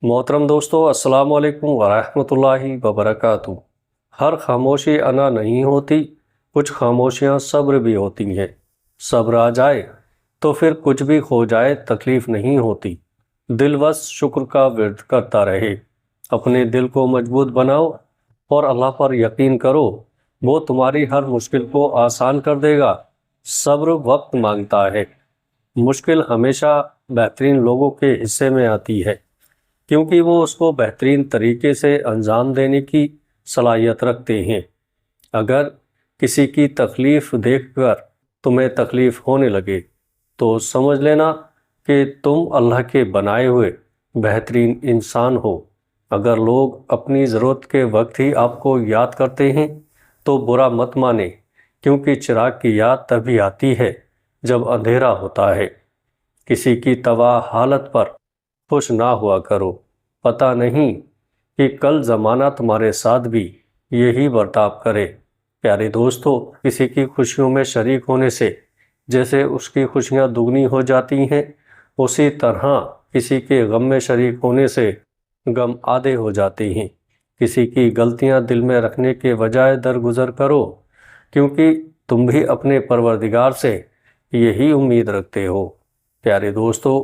मोहतरम दोस्तों, अस्सलाम वालेकुम वरहमतुल्लाहि वबरकातुहू। हर खामोशी अना नहीं होती, कुछ खामोशियाँ सब्र भी होती हैं। सब्र आ जाए तो फिर कुछ भी खो जाए तकलीफ़ नहीं होती। दिल बस शुक्र का विर्द करता रहे। अपने दिल को मजबूत बनाओ और अल्लाह पर यकीन करो, वो तुम्हारी हर मुश्किल को आसान कर देगा। सब्र वक्त मांगता है। मुश्किल हमेशा बेहतरीन लोगों के हिस्से में आती है, क्योंकि वो उसको बेहतरीन तरीके से अंजाम देने की सलाहियत रखते हैं। अगर किसी की तकलीफ़ देखकर तुम्हें तकलीफ़ होने लगे तो समझ लेना कि तुम अल्लाह के बनाए हुए बेहतरीन इंसान हो। अगर लोग अपनी ज़रूरत के वक्त ही आपको याद करते हैं तो बुरा मत माने, क्योंकि चिराग की याद तभी आती है जब अंधेरा होता है। किसी की तबाह हालत पर खुश ना हुआ करो। पता नहीं कि कल ज़माना तुम्हारे साथ भी यही बर्ताव करे। प्यारे दोस्तों, किसी की खुशियों में शरीक होने से जैसे उसकी खुशियाँ दुगनी हो जाती हैं, उसी तरह किसी के गम में शरीक होने से गम आधे हो जाते हैं। किसी की गलतियाँ दिल में रखने के बजाय दरगुजर करो, क्योंकि तुम भी अपने परवरदिगार से यही उम्मीद रखते हो। प्यारे दोस्तों,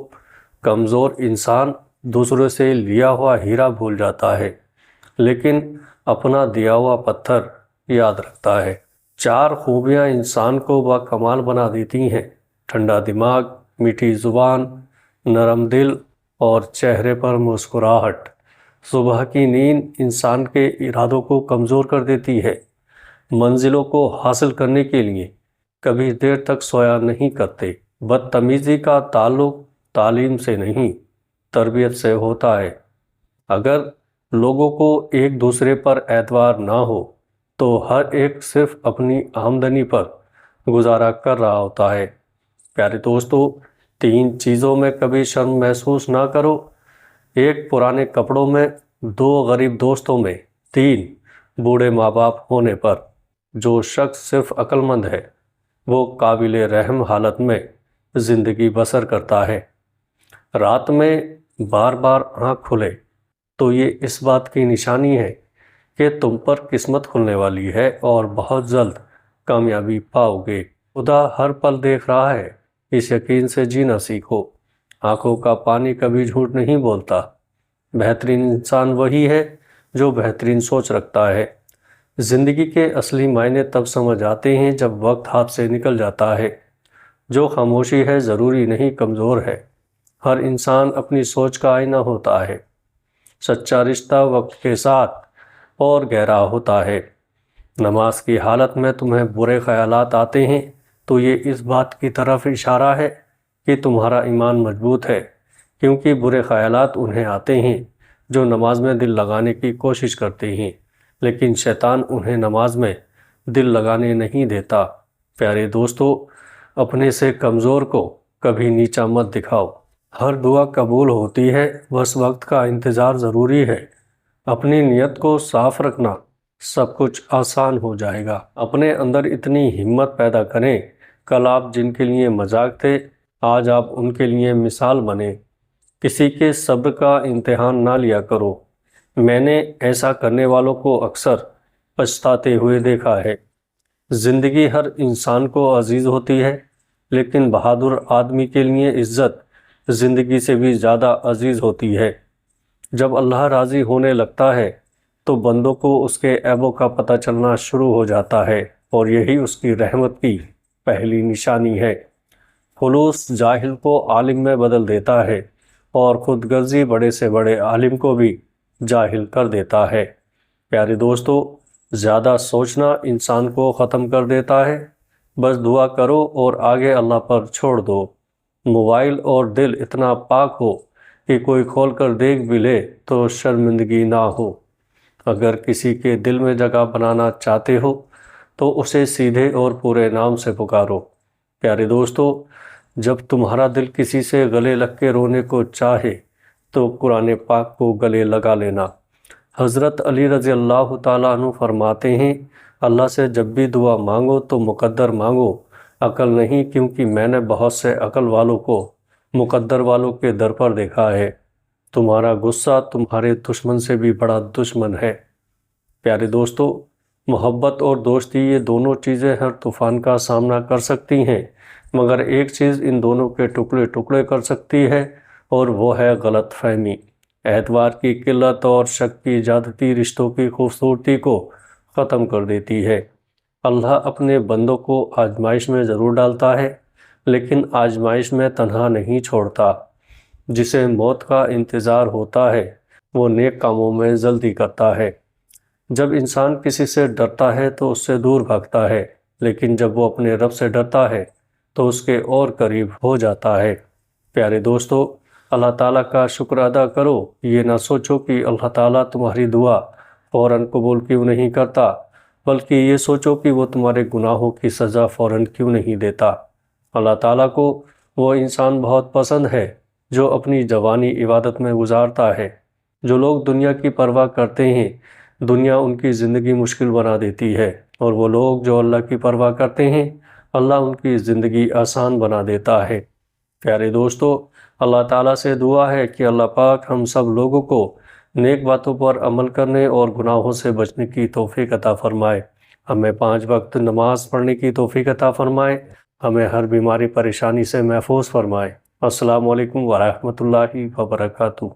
कमज़ोर इंसान दूसरों से लिया हुआ हीरा भूल जाता है, लेकिन अपना दिया हुआ पत्थर याद रखता है। चार खूबियाँ इंसान को बाकमाल बना देती हैं: ठंडा दिमाग, मीठी ज़ुबान, नरम दिल और चेहरे पर मुस्कुराहट। सुबह की नींद इंसान के इरादों को कमज़ोर कर देती है। मंजिलों को हासिल करने के लिए कभी देर तक सोया नहीं करते। बदतमीज़ी का ताल्लुक तालीम से नहीं, तरबियत से होता है। अगर लोगों को एक दूसरे पर एतबार ना हो तो हर एक सिर्फ अपनी आमदनी पर गुजारा कर रहा होता है। प्यारे दोस्तों, तीन चीज़ों में कभी शर्म महसूस ना करो: एक पुराने कपड़ों में, दो गरीब दोस्तों में, तीन बूढ़े माँ बाप होने पर। जो शख्स सिर्फ अक्लमंद है वो काबिल रहम हालत में ज़िंदगी बसर करता है। रात में बार बार आँख खुले तो ये इस बात की निशानी है कि तुम पर किस्मत खुलने वाली है और बहुत जल्द कामयाबी पाओगे। खुदा हर पल देख रहा है, इस यकीन से जीना सीखो। आंखों का पानी कभी झूठ नहीं बोलता। बेहतरीन इंसान वही है जो बेहतरीन सोच रखता है। ज़िंदगी के असली मायने तब समझ आते हैं जब वक्त हाथ से निकल जाता है। जो खामोशी है ज़रूरी नहीं कमज़ोर है। हर इंसान अपनी सोच का आईना होता है। सच्चा रिश्ता वक्त के साथ और गहरा होता है। नमाज की हालत में तुम्हें बुरे ख्यालात आते हैं तो ये इस बात की तरफ इशारा है कि तुम्हारा ईमान मजबूत है, क्योंकि बुरे ख्यालात उन्हें आते हैं जो नमाज में दिल लगाने की कोशिश करते हैं, लेकिन शैतान उन्हें नमाज में दिल लगाने नहीं देता। प्यारे दोस्तों, अपने से कमज़ोर को कभी नीचा मत दिखाओ। हर दुआ कबूल होती है, बस वक्त का इंतज़ार ज़रूरी है। अपनी नीयत को साफ रखना, सब कुछ आसान हो जाएगा। अपने अंदर इतनी हिम्मत पैदा करें, कल आप जिनके लिए मजाक थे आज आप उनके लिए मिसाल बने। किसी के सब्र का इम्तिहान ना लिया करो। मैंने ऐसा करने वालों को अक्सर पछताते हुए देखा है। ज़िंदगी हर इंसान को अजीज़ होती है, लेकिन बहादुर आदमी के लिए इज़्ज़त ज़िंदगी से भी ज़्यादा अजीज़ होती है। जब अल्लाह राज़ी होने लगता है तो बंदों को उसके ऐबों का पता चलना शुरू हो जाता है, और यही उसकी रहमत की पहली निशानी है। खुलूस जाहिल को आलिम में बदल देता है, और खुदगर्जी बड़े से बड़े आलिम को भी जाहिल कर देता है। प्यारे दोस्तों, ज़्यादा सोचना इंसान को ख़त्म कर देता है। बस दुआ करो और आगे अल्लाह पर छोड़ दो। मोबाइल और दिल इतना पाक हो कि कोई खोल कर देख भी ले तो शर्मिंदगी ना हो। अगर किसी के दिल में जगह बनाना चाहते हो तो उसे सीधे और पूरे नाम से पुकारो। प्यारे दोस्तों, जब तुम्हारा दिल किसी से गले लग के रोने को चाहे तो कुरान पाक को गले लगा लेना। हज़रत अली रज़ी अल्लाह ताला अन्हु फरमाते हैं, अल्लाह से जब भी दुआ मांगो तो मुकद्दर मांगो, अकल नहीं, क्योंकि मैंने बहुत से अकल वालों को मुकद्दर वालों के दर पर देखा है। تمہارا غصہ تمہارے دشمن سے بھی بڑا دشمن ہے۔ پیارے دوستو، محبت اور دوستی یہ دونوں چیزیں ہر طوفان کا سامنا کر سکتی ہیں، مگر ایک چیز ان دونوں کے ٹکڑے ٹکڑے کر سکتی ہے اور وہ ہے غلط فہمی۔ اعتبار کی قلت اور شک کی زیادتی رشتوں کی خوبصورتی کو ختم کر دیتی ہے۔ اللہ اپنے بندوں کو آزمائش میں ضرور ڈالتا ہے، لیکن آزمائش میں تنہا نہیں چھوڑتا۔ جسے موت کا انتظار ہوتا ہے وہ نیک کاموں میں جلدی کرتا ہے۔ جب انسان کسی سے ڈرتا ہے تو اس سے دور بھاگتا ہے، لیکن جب وہ اپنے رب سے ڈرتا ہے تو اس کے اور قریب ہو جاتا ہے۔ پیارے دوستو، اللہ تعالیٰ کا شکر ادا کرو۔ یہ نہ سوچو کہ اللہ تعالیٰ تمہاری دعا فوراً قبول کیوں نہیں کرتا، بلکہ یہ سوچو کہ وہ تمہارے گناہوں کی سزا فوراً کیوں نہیں دیتا۔ اللہ تعالیٰ کو وہ انسان بہت پسند ہے جو اپنی جوانی عبادت میں گزارتا ہے۔ جو لوگ دنیا کی پرواہ کرتے ہیں، دنیا ان کی زندگی مشکل بنا دیتی ہے، اور وہ لوگ جو اللہ کی پرواہ کرتے ہیں، اللہ ان کی زندگی آسان بنا دیتا ہے۔ پیارے دوستو، اللہ تعالیٰ سے دعا ہے کہ اللہ پاک ہم سب لوگوں کو نیک باتوں پر عمل کرنے اور گناہوں سے بچنے کی توفیق عطا فرمائے۔ ہمیں 5 وقت نماز پڑھنے کی توفیق عطا فرمائے۔ ہمیں ہر بیماری پریشانی سے محفوظ فرمائے۔ السلام علیکم ورحمۃ اللہ وبرکاتہ۔